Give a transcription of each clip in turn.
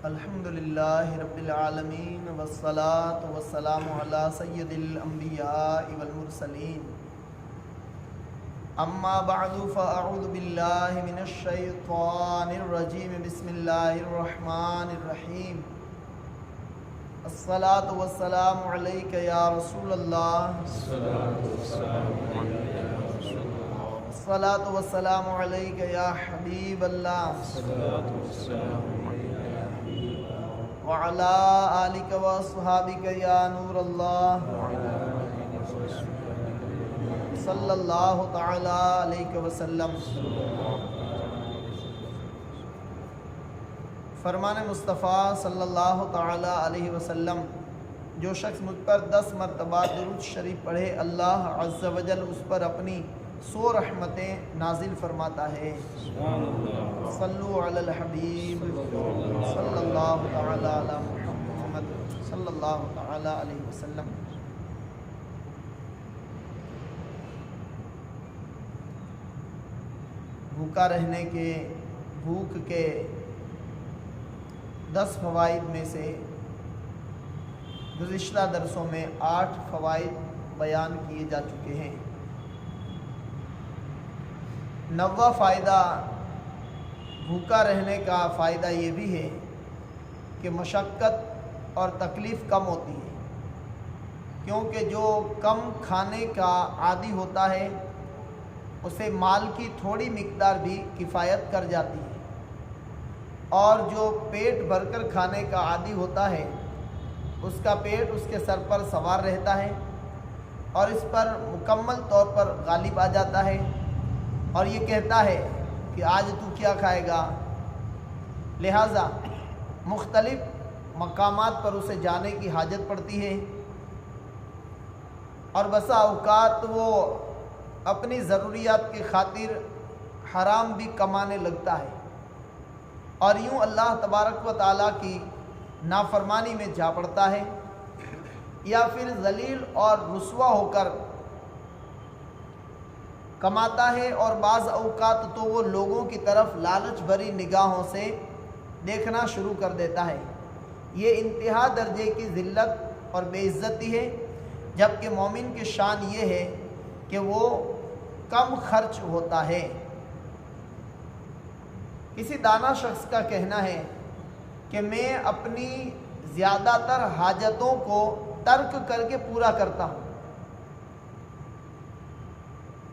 الحمدللہ رب العالمین والصلاة والسلام علی سید الانبیاء والمرسلین اما بعد فاعوذ باللہ من الشیطان الرجیم بسم اللہ الرحمن الرحیم الصلاة والسلام علیک یا رسول اللہ الصلاة والسلام علیک یا حبیب اللہ وعلى آلك وأصحابك يا نور الله صلى الله تعالى عليك وسلم. فرمان مصطفیٰ صلی اللہ تعالی علیہ وسلم، جو شخص مجھ پر 10 مرتبہ درود شریف پڑھے اللہ عز و جل اس پر اپنی 100 رحمتیں نازل فرماتا ہے. صلو علی الحبیب صلی اللہ تعالی علی محمد صلی اللہ تعالی علیہ وسلم. بھوکا رہنے کے بھوک کے 10 فوائد میں سے گزشتہ درسوں میں 8 فوائد بیان کیے جا چکے ہیں. 9واں فائدہ بھوکا رہنے کا فائدہ یہ بھی ہے کہ مشقت اور تکلیف کم ہوتی ہے، کیونکہ جو کم کھانے کا عادی ہوتا ہے اسے مال کی تھوڑی مقدار بھی کفایت کر جاتی ہے، اور جو پیٹ بھر کر کھانے کا عادی ہوتا ہے اس کا پیٹ اس کے سر پر سوار رہتا ہے اور اس پر مکمل طور پر غالب آ جاتا ہے اور یہ کہتا ہے کہ آج تو کیا کھائے گا. لہٰذا مختلف مقامات پر اسے جانے کی حاجت پڑتی ہے اور بسا اوقات وہ اپنی ضروریات کی خاطر حرام بھی کمانے لگتا ہے اور یوں اللہ تبارک و تعالیٰ کی نافرمانی میں جا پڑتا ہے، یا پھر ذلیل اور رسوا ہو کر کماتا ہے اور بعض اوقات تو وہ لوگوں کی طرف لالچ بھری نگاہوں سے دیکھنا شروع کر دیتا ہے. یہ انتہا درجے کی ذلت اور بے عزتی ہے، جبکہ مومن کی شان یہ ہے کہ وہ کم خرچ ہوتا ہے. کسی دانا شخص کا کہنا ہے کہ میں اپنی زیادہ تر حاجتوں کو ترک کر کے پورا کرتا ہوں،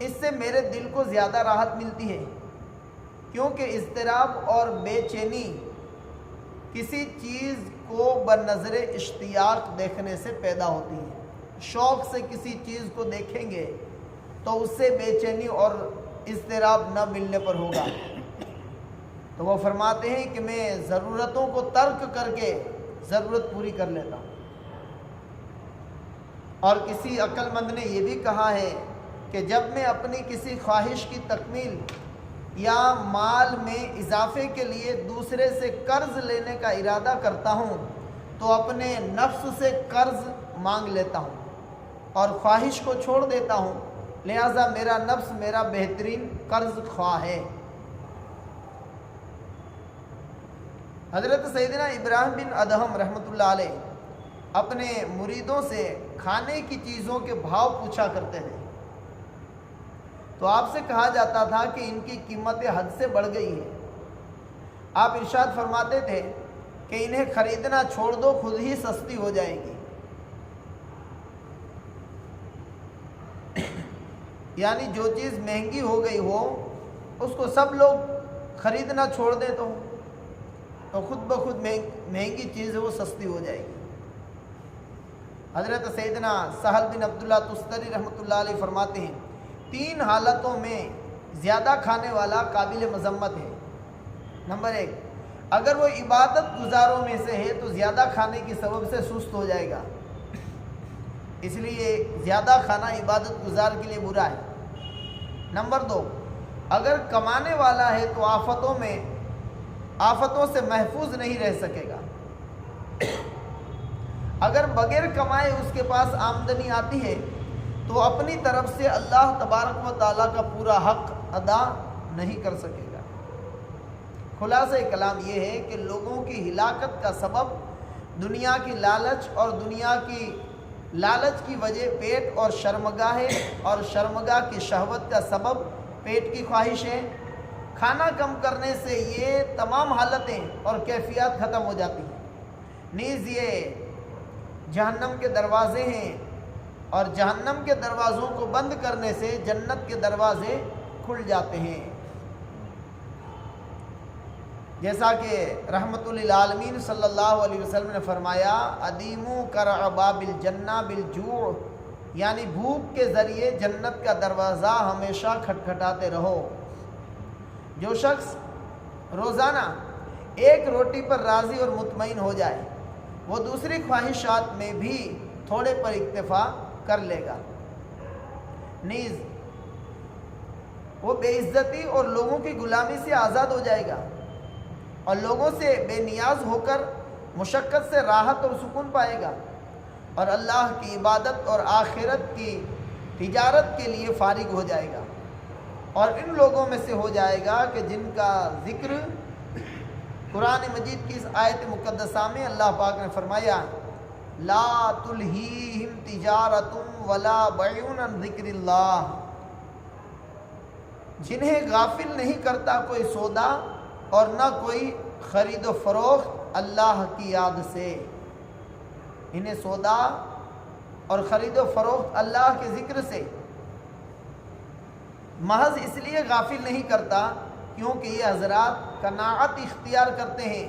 اس سے میرے دل کو زیادہ راحت ملتی ہے، کیونکہ اضطراب اور بے چینی کسی چیز کو بنظر اشتیاق دیکھنے سے پیدا ہوتی ہے. شوق سے کسی چیز کو دیکھیں گے تو اس سے بے چینی اور اضطراب نہ ملنے پر ہوگا. تو وہ فرماتے ہیں کہ میں ضرورتوں کو ترک کر کے ضرورت پوری کر لیتا ہوں. اور کسی عقل مند نے یہ بھی کہا ہے کہ جب میں اپنی کسی خواہش کی تکمیل یا مال میں اضافے کے لیے دوسرے سے قرض لینے کا ارادہ کرتا ہوں تو اپنے نفس سے قرض مانگ لیتا ہوں اور خواہش کو چھوڑ دیتا ہوں، لہذا میرا نفس میرا بہترین قرض خواہ ہے. حضرت سیدنا ابراہیم بن ادہم رحمۃ اللہ علیہ اپنے مریدوں سے کھانے کی چیزوں کے بھاؤ پوچھا کرتے تھے، تو آپ سے کہا جاتا تھا کہ ان کی قیمتیں حد سے بڑھ گئی ہے. آپ ارشاد فرماتے تھے کہ انہیں خریدنا چھوڑ دو، خود ہی سستی ہو جائے گی. یعنی جو چیز مہنگی ہو گئی ہو اس کو سب لوگ خریدنا چھوڑ دیں تو خود بخود مہنگی چیز ہے وہ سستی ہو جائے گی. حضرت سیدنا سہل بن عبداللہ تستری رحمۃ اللہ علیہ فرماتے ہیں 3 حالتوں میں زیادہ کھانے والا قابل مذمت ہے. نمبر 1، اگر وہ عبادت گزاروں میں سے ہے تو زیادہ کھانے کی سبب سے سست ہو جائے گا، اس لیے زیادہ کھانا عبادت گزار کے لیے برا ہے. نمبر 2، اگر کمانے والا ہے تو آفتوں سے محفوظ نہیں رہ سکے گا. اگر بغیر کمائے اس کے پاس آمدنی آتی ہے تو اپنی طرف سے اللہ تبارک و تعالیٰ کا پورا حق ادا نہیں کر سکے گا. خلاصہ کلام یہ ہے کہ لوگوں کی ہلاکت کا سبب دنیا کی لالچ اور دنیا کی لالچ کی وجہ پیٹ اور شرمگاہ ہے، اور شرمگاہ کی شہوت کا سبب پیٹ کی خواہش ہے۔ کھانا کم کرنے سے یہ تمام حالتیں اور کیفیات ختم ہو جاتی ہیں۔ نیز یہ جہنم کے دروازے ہیں، اور جہنم کے دروازوں کو بند کرنے سے جنت کے دروازے کھل جاتے ہیں۔ جیسا کہ رحمت للعالمین صلی اللہ علیہ وسلم نے فرمایا، ادیمو کرع باب الجنہ بالجوع، یعنی بھوک کے ذریعے جنت کا دروازہ ہمیشہ کھٹکھٹاتے رہو۔ جو شخص روزانہ ایک روٹی پر راضی اور مطمئن ہو جائے، وہ دوسری خواہشات میں بھی تھوڑے پر اکتفا کر لے گا۔ نیز وہ بے عزتی اور لوگوں کی غلامی سے آزاد ہو جائے گا، اور لوگوں سے بے نیاز ہو کر مشقت سے راحت اور سکون پائے گا، اور اللہ کی عبادت اور آخرت کی تجارت کے لیے فارغ ہو جائے گا، اور ان لوگوں میں سے ہو جائے گا کہ جن کا ذکر قرآن مجید کی اس آیت مقدسہ میں اللہ پاک نے فرمایا، لا تلہیہم تجارت ولا بیع عن ذکر اللہ، جنہیں غافل نہیں کرتا کوئی سودا اور نہ کوئی خرید و فروخت اللہ کی یاد سے۔ انہیں سودا اور خرید و فروخت اللہ کے ذکر سے محض اس لیے غافل نہیں کرتا کیونکہ یہ حضرات قناعت اختیار کرتے ہیں۔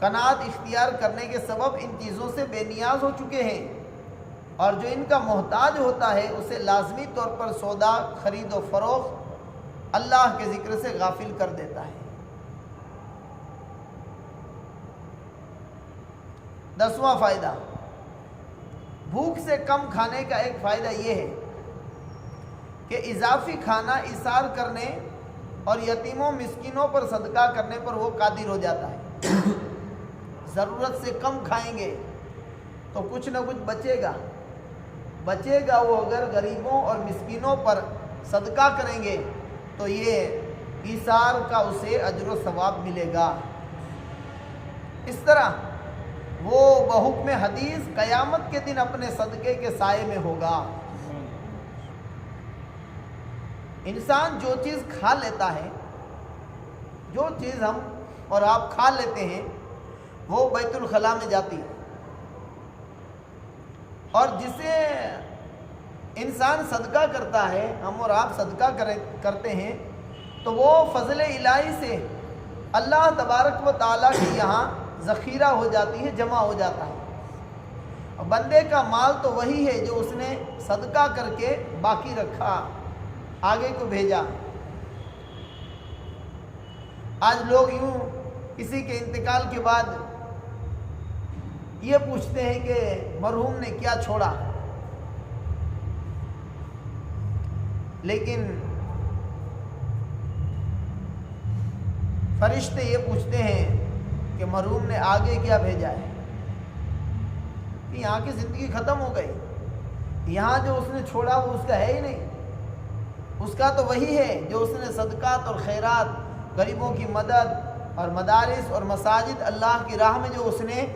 قناعت اختیار کرنے کے سبب ان چیزوں سے بے نیاز ہو چکے ہیں، اور جو ان کا محتاج ہوتا ہے اسے لازمی طور پر سودا، خرید و فروخت اللہ کے ذکر سے غافل کر دیتا ہے۔ 10واں فائدہ، بھوک سے کم کھانے کا ایک فائدہ یہ ہے کہ اضافی کھانا ایثار کرنے اور یتیموں مسکینوں پر صدقہ کرنے پر وہ قادر ہو جاتا ہے۔ ضرورت سے کم کھائیں گے تو کچھ نہ کچھ بچے گا وہ اگر غریبوں اور مسکینوں پر صدقہ کریں گے تو یہ ایثار کا اسے اجر و ثواب ملے گا۔ اس طرح وہ بحکم حدیث قیامت کے دن اپنے صدقے کے سائے میں ہوگا۔ انسان جو چیز کھا لیتا ہے، جو چیز ہم اور آپ کھا لیتے ہیں، وہ بیت الخلاء میں جاتی ہے، اور جسے انسان صدقہ کرتا ہے، ہم اور آپ صدقہ کرتے ہیں، تو وہ فضل الہی سے اللہ تبارک و تعالیٰ کے یہاں ذخیرہ ہو جاتی ہے، جمع ہو جاتا ہے۔ اور بندے کا مال تو وہی ہے جو اس نے صدقہ کر کے باقی رکھا، آگے کو بھیجا۔ آج لوگ یوں کسی کے انتقال کے بعد یہ پوچھتے ہیں کہ مرحوم نے کیا چھوڑا، لیکن فرشتے یہ پوچھتے ہیں کہ مرحوم نے آگے کیا بھیجا ہے، کہ یہاں کی زندگی ختم ہو گئی، یہاں جو اس نے چھوڑا وہ اس کا ہے ہی نہیں، اس کا تو وہی ہے جو اس نے صدقات اور خیرات، غریبوں کی مدد اور مدارس اور مساجد اللہ کی راہ میں جو اس نے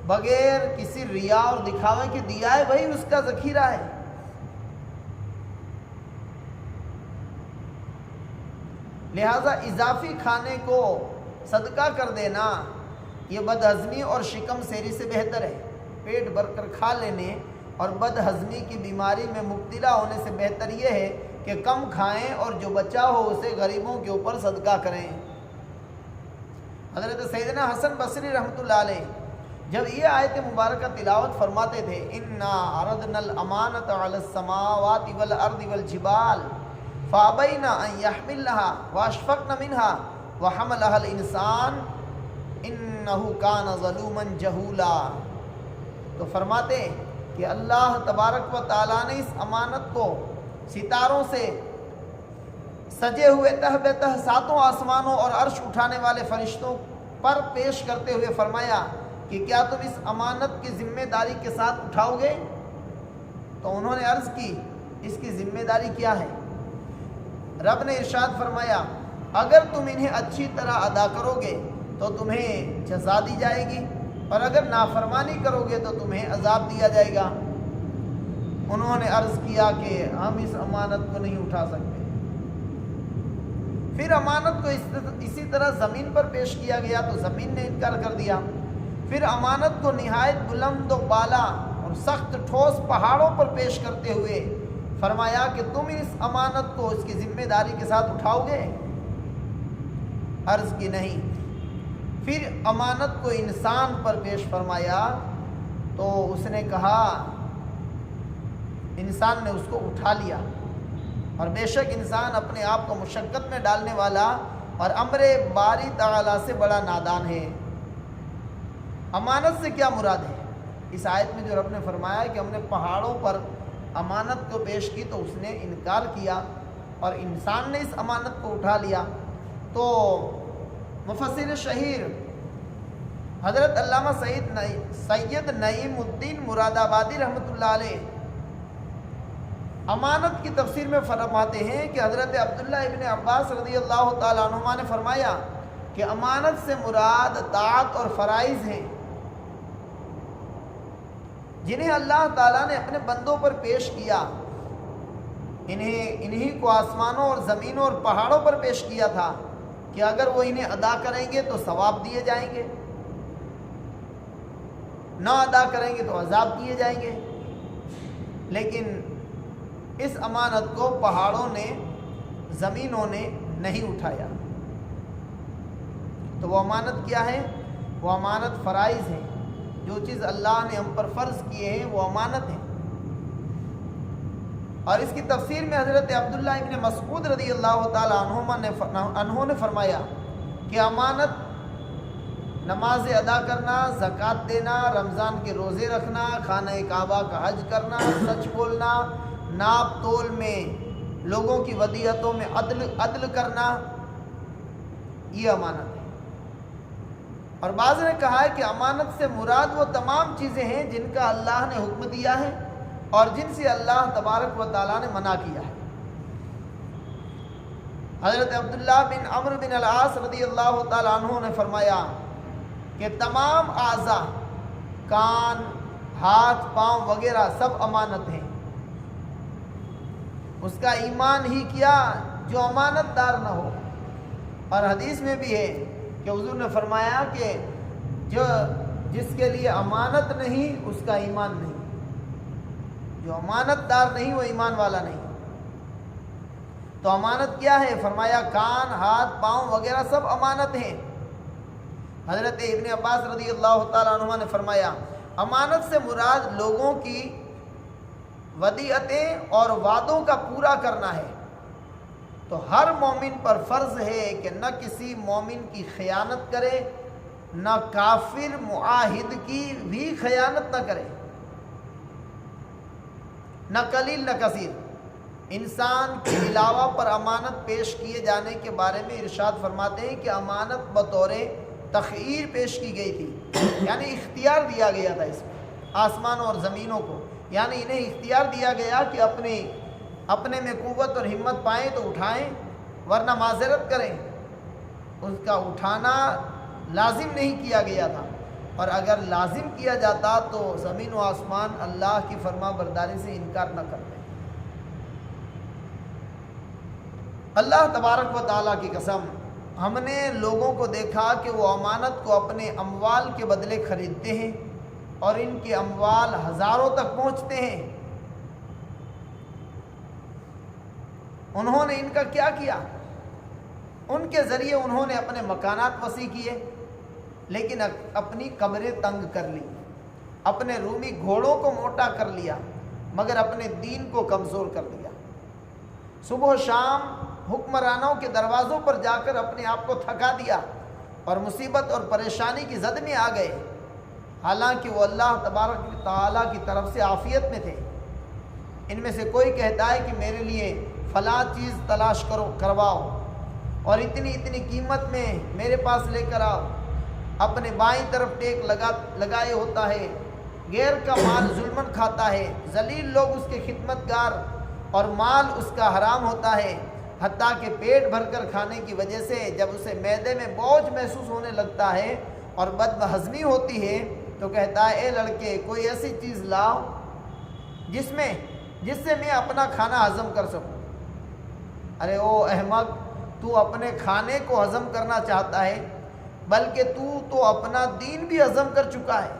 بغیر کسی ریا اور دکھاوے کے دیا ہے، وہی اس کا ذخیرہ ہے۔ لہذا اضافی کھانے کو صدقہ کر دینا یہ بد ہضمی اور شکم سیری سے بہتر ہے۔ پیٹ بھر کر کھا لینے اور بد ہضمی کی بیماری میں مبتلا ہونے سے بہتر یہ ہے کہ کم کھائیں اور جو بچا ہو اسے غریبوں کے اوپر صدقہ کریں۔ حضرت سیدنا حسن بصری رحمۃ اللہ علیہ جب یہ آیت مبارکہ تلاوت فرماتے تھے، اِنَّا عَرَضْنَا الْأَمَانَةَ عَلَى السَّمَاوَاتِ وَالْأَرْضِ وَالْجِبَالِ فَأَبَيْنَ أَن يَحْمِلْنَهَا وَأَشْفَقْنَ مِنْهَا وَحَمَلَهَا الْإِنسَانُ إِنَّهُ كَانَ ظَلُومًا جَهُولًا۔ تو فرماتے کہ اللہ تبارک و تعالیٰ نے اس امانت کو ستاروں سے سجے ہوئے تہ بہ تہ ساتوں آسمانوں اور عرش اٹھانے والے فرشتوں پر پیش کرتے ہوئے فرمایا کہ کیا تم اس امانت کی ذمہ داری کے ساتھ اٹھاؤ گے؟ تو انہوں نے عرض کی، اس کی ذمہ داری کیا ہے؟ رب نے ارشاد فرمایا، اگر تم انہیں اچھی طرح ادا کرو گے تو تمہیں جزا دی جائے گی، اور اگر نافرمانی کرو گے تو تمہیں عذاب دیا جائے گا۔ انہوں نے عرض کیا کہ ہم اس امانت کو نہیں اٹھا سکتے۔ پھر امانت کو اسی طرح زمین پر پیش کیا گیا تو زمین نے انکار کر دیا۔ پھر امانت کو نہایت بلند و بالا اور سخت ٹھوس پہاڑوں پر پیش کرتے ہوئے فرمایا کہ تم اس امانت کو اس کی ذمہ داری کے ساتھ اٹھاؤ گے؟ عرض کی نہیں۔ پھر امانت کو انسان پر پیش فرمایا تو اس نے کہا، انسان نے اس کو اٹھا لیا، اور بے شک انسان اپنے آپ کو مشقت میں ڈالنے والا اور امر باری تعالیٰ سے بڑا نادان ہے۔ امانت سے کیا مراد ہے؟ اس آیت میں جو رب نے فرمایا کہ ہم نے پہاڑوں پر امانت کو پیش کی تو اس نے انکار کیا اور انسان نے اس امانت کو اٹھا لیا، تو مفسر شہیر حضرت علامہ سید نعیم الدین مراد آبادی رحمۃ اللہ علیہ امانت کی تفسیر میں فرماتے ہیں کہ حضرت عبداللہ ابن عباس رضی اللہ تعالیٰ عنہما نے فرمایا کہ امانت سے مراد طاعت اور فرائض ہیں جنہیں اللہ تعالیٰ نے اپنے بندوں پر پیش کیا۔ انہی کو آسمانوں اور زمینوں اور پہاڑوں پر پیش کیا تھا کہ اگر وہ انہیں ادا کریں گے تو ثواب دیے جائیں گے، نہ ادا کریں گے تو عذاب دیے جائیں گے۔ لیکن اس امانت کو پہاڑوں نے، زمینوں نے نہیں اٹھایا۔ تو وہ امانت کیا ہے؟ وہ امانت فرائض ہے۔ جو چیز اللہ نے ہم پر فرض کیے ہیں وہ امانت ہے۔ اور اس کی تفسیر میں حضرت عبداللہ ابن مسعود رضی اللہ تعالیٰ عنہ نے فرمایا کہ امانت نماز ادا کرنا، زکوٰۃ دینا، رمضان کے روزے رکھنا، خانہ کعبہ کا حج کرنا، سچ بولنا، ناپ تول میں لوگوں کی ودیعتوں میں عدل کرنا، یہ امانت ہے۔ اور بعض نے کہا ہے کہ امانت سے مراد وہ تمام چیزیں ہیں جن کا اللہ نے حکم دیا ہے اور جن سے اللہ تبارک و تعالیٰ نے منع کیا ہے۔ حضرت عبداللہ بن عمرو بن العاص رضی اللہ تعالیٰ عنہ نے فرمایا کہ تمام اعضاء، کان، ہاتھ، پاؤں وغیرہ سب امانت ہیں۔ اس کا ایمان ہی کیا جو امانت دار نہ ہو۔ اور حدیث میں بھی ہے کہ حضور نے فرمایا کہ جس کے لیے امانت نہیں اس کا ایمان نہیں، جو امانت دار نہیں وہ ایمان والا نہیں۔ تو امانت کیا ہے؟ فرمایا کان، ہاتھ، پاؤں وغیرہ سب امانت ہیں۔ حضرت ابن عباس رضی اللہ تعالیٰ عنہ نے فرمایا امانت سے مراد لوگوں کی ودیعتیں اور وعدوں کا پورا کرنا ہے۔ تو ہر مومن پر فرض ہے کہ نہ کسی مومن کی خیانت کرے، نہ کافر معاہد کی بھی خیانت نہ کرے، نہ قلیل نہ کثیر۔ انسان کے علاوہ پر امانت پیش کیے جانے کے بارے میں ارشاد فرماتے ہیں کہ امانت بطور تخیر پیش کی گئی تھی، یعنی اختیار دیا گیا تھا اس میں آسمانوں اور زمینوں کو، یعنی انہیں اختیار دیا گیا کہ اپنے میں قوت اور ہمت پائیں تو اٹھائیں، ورنہ معذرت کریں۔ اس کا اٹھانا لازم نہیں کیا گیا تھا، اور اگر لازم کیا جاتا تو زمین و آسمان اللہ کی فرما برداری سے انکار نہ کرتے۔ اللہ تبارک و تعالیٰ کی قسم، ہم نے لوگوں کو دیکھا کہ وہ امانت کو اپنے اموال کے بدلے خریدتے ہیں اور ان کے اموال ہزاروں تک پہنچتے ہیں۔ انہوں نے ان کا کیا کیا؟ ان کے ذریعے انہوں نے اپنے مکانات وسیع کیے، لیکن اپنی قبریں تنگ کر لی، اپنے رومی گھوڑوں کو موٹا کر لیا، مگر اپنے دین کو کمزور کر دیا۔ صبح و شام حکمرانوں کے دروازوں پر جا کر اپنے آپ کو تھکا دیا اور مصیبت اور پریشانی کی زد میں آ گئے، حالانکہ وہ اللہ تبارک و تعالیٰ کی طرف سے عافیت میں تھے۔ ان میں سے کوئی کہتا ہے کہ میرے لیے فلاں چیز تلاش کرواؤ اور اتنی قیمت میں میرے پاس لے کر آؤ، اپنے بائیں طرف ٹیک لگائے ہوتا ہے، غیر کا مال ظلمن کھاتا ہے، ذلیل لوگ اس کے خدمتگار اور مال اس کا حرام ہوتا ہے، حتیٰ کہ پیٹ بھر کر کھانے کی وجہ سے جب اسے معدے میں بوجھ محسوس ہونے لگتا ہے اور بد ہضمی ہوتی ہے تو کہتا ہے اے لڑکے کوئی ایسی چیز لاؤ جس سے میں اپنا کھانا ہضم کر سکوں۔ ارے او احمق، تو اپنے کھانے کو ہضم کرنا چاہتا ہے، بلکہ تو اپنا دین بھی ہضم کر چکا ہے۔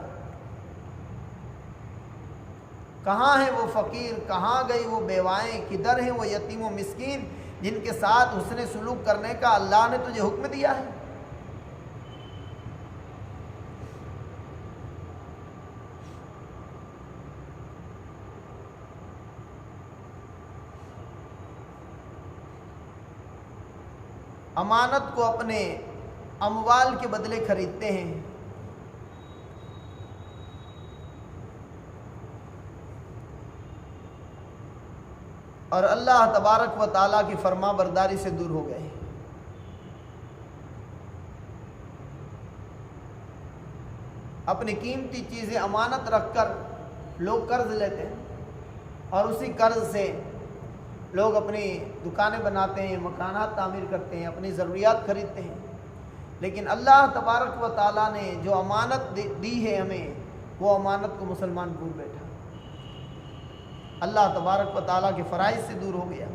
کہاں ہے وہ فقیر، کہاں گئی وہ بیوائیں، کدھر ہیں وہ یتیم و مسکین جن کے ساتھ حسن سلوک کرنے کا اللہ نے تجھے حکم دیا ہے؟ امانت کو اپنے اموال کے بدلے خریدتے ہیں۔ اور اللہ تبارک و تعالیٰ کی فرما برداری سے دور ہو گئے۔ اپنی قیمتی چیزیں امانت رکھ کر لوگ قرض لیتے ہیں اور اسی قرض سے لوگ اپنی دکانیں بناتے ہیں، مکانات تعمیر کرتے ہیں، اپنی ضروریات خریدتے ہیں۔ لیکن اللہ تبارک و تعالیٰ نے جو امانت دی ہے ہمیں، وہ امانت کو مسلمان بھول بیٹھا، اللہ تبارک و تعالیٰ کے فرائض سے دور ہو گیا۔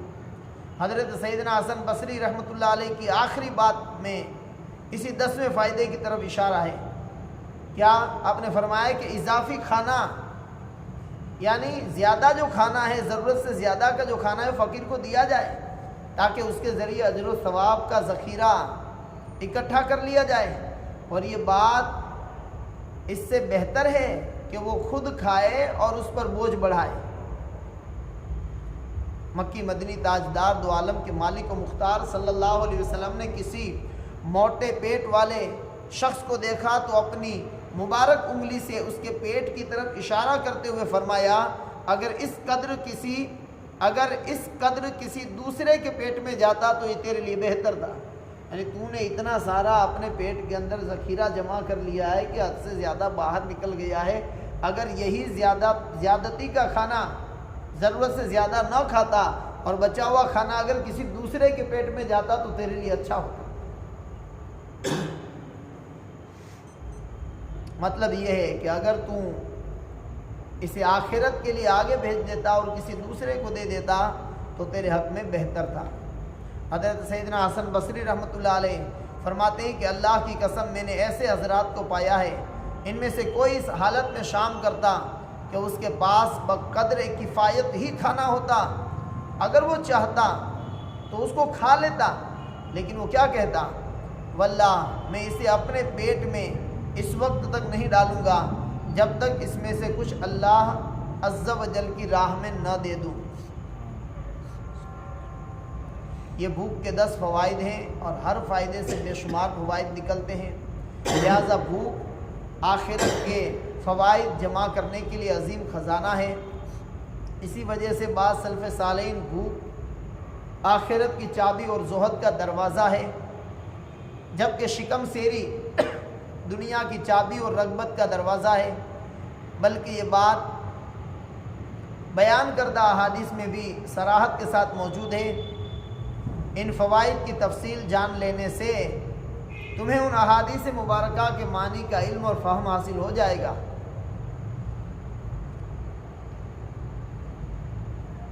حضرت سیدنا حسن بصری رحمۃ اللہ علیہ کی آخری بات میں اسی 10ویں فائدے کی طرف اشارہ ہے۔ کیا آپ نے فرمایا کہ اضافی کھانا، یعنی زیادہ جو کھانا ہے، ضرورت سے زیادہ کا جو کھانا ہے فقیر کو دیا جائے تاکہ اس کے ذریعے اجر و ثواب کا ذخیرہ اکٹھا کر لیا جائے، اور یہ بات اس سے بہتر ہے کہ وہ خود کھائے اور اس پر بوجھ بڑھائے۔ مکی مدنی تاجدار دو عالم کے مالک و مختار صلی اللہ علیہ وسلم نے کسی موٹے پیٹ والے شخص کو دیکھا تو اپنی مبارک انگلی سے اس کے پیٹ کی طرف اشارہ کرتے ہوئے فرمایا، اگر اس قدر کسی دوسرے کے پیٹ میں جاتا تو یہ تیرے لیے بہتر تھا۔ یعنی تو نے اتنا سارا اپنے پیٹ کے اندر ذخیرہ جمع کر لیا ہے کہ حد سے زیادہ باہر نکل گیا ہے، اگر یہی زیادتی کا کھانا ضرورت سے زیادہ نہ کھاتا اور بچا ہوا کھانا اگر کسی دوسرے کے پیٹ میں جاتا تو تیرے لیے اچھا ہوتا۔ مطلب یہ ہے کہ اگر تو اسے آخرت کے لیے آگے بھیج دیتا اور کسی دوسرے کو دے دیتا تو تیرے حق میں بہتر تھا۔ حضرت سیدنا حسن بصری رحمۃ اللہ علیہ فرماتے ہیں کہ اللہ کی قسم میں نے ایسے حضرات کو پایا ہے، ان میں سے کوئی اس حالت میں شام کرتا کہ اس کے پاس بقدر کفایت ہی کھانا ہوتا، اگر وہ چاہتا تو اس کو کھا لیتا، لیکن وہ کیا کہتا، واللہ میں اسے اپنے پیٹ میں اس وقت تک نہیں ڈالوں گا جب تک اس میں سے کچھ اللہ عز و جل کی راہ میں نہ دے دوں۔ یہ بھوک کے 10 فوائد ہیں اور ہر فائدے سے بے شمار فوائد نکلتے ہیں، لہذا بھوک آخرت کے فوائد جمع کرنے کے لیے عظیم خزانہ ہے۔ اسی وجہ سے بعض سلف صالحین بھوک آخرت کی چابی اور زہد کا دروازہ ہے، جبکہ شکم سیری دنیا کی چابی اور رغبت کا دروازہ ہے۔ بلکہ یہ بات بیان کردہ احادیث میں بھی صراحت کے ساتھ موجود ہے۔ ان فوائد کی تفصیل جان لینے سے تمہیں ان احادیث مبارکہ کے معنی کا علم اور فہم حاصل ہو جائے گا۔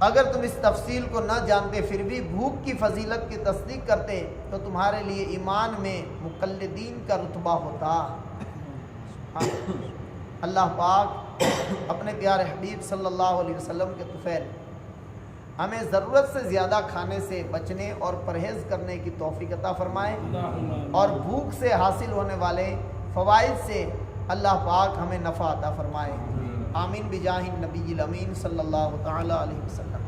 اگر تم اس تفصیل کو نہ جانتے پھر بھی بھوک کی فضیلت کی تصدیق کرتے تو تمہارے لیے ایمان میں مقلدین کا رتبہ ہوتا۔ اللہ پاک اپنے پیارے حبیب صلی اللہ علیہ وسلم کے طفیل ہمیں ضرورت سے زیادہ کھانے سے بچنے اور پرہیز کرنے کی توفیق عطا فرمائے، اور بھوک سے حاصل ہونے والے فوائد سے اللہ پاک ہمیں نفع عطا فرمائے۔ آمین بجاہ النبی الامین صلی اللہ تعالی علیہ وسلم۔